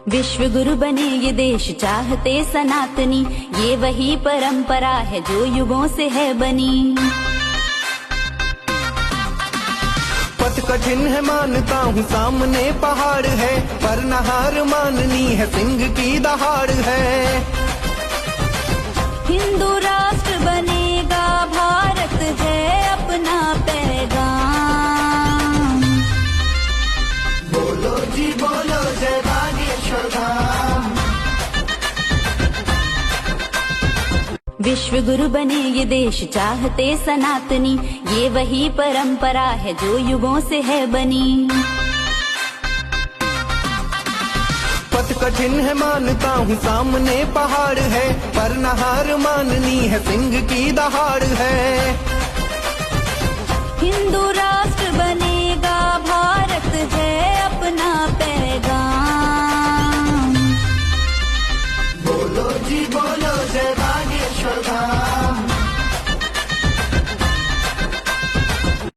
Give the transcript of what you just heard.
विश्व गुरु बने ये देश चाहते सनातनी, ये वही परंपरा है जो युगों से है बनी। पथ कठिन है मानता हूँ, सामने पहाड़ है, पर न हार माननी है, सिंह की दहाड़ है। हिंदू राष्ट्र बनेगा, भारत है अपना पैगाम। बोलो जी बोलो, जय बागेश्वर धाम। विश्व गुरु बने ये देश चाहते सनातनी, ये वही परंपरा है जो युगों से है बनी। पथ कठिन है मानता हूँ, सामने पहाड़ है, पर न हार माननी है, सिंह की दहाड़ है। हिंदू राष्ट्र बनेगा, भारत है अपना पैगाम। बोलो जी बोलो, जय बागेश्वर धाम।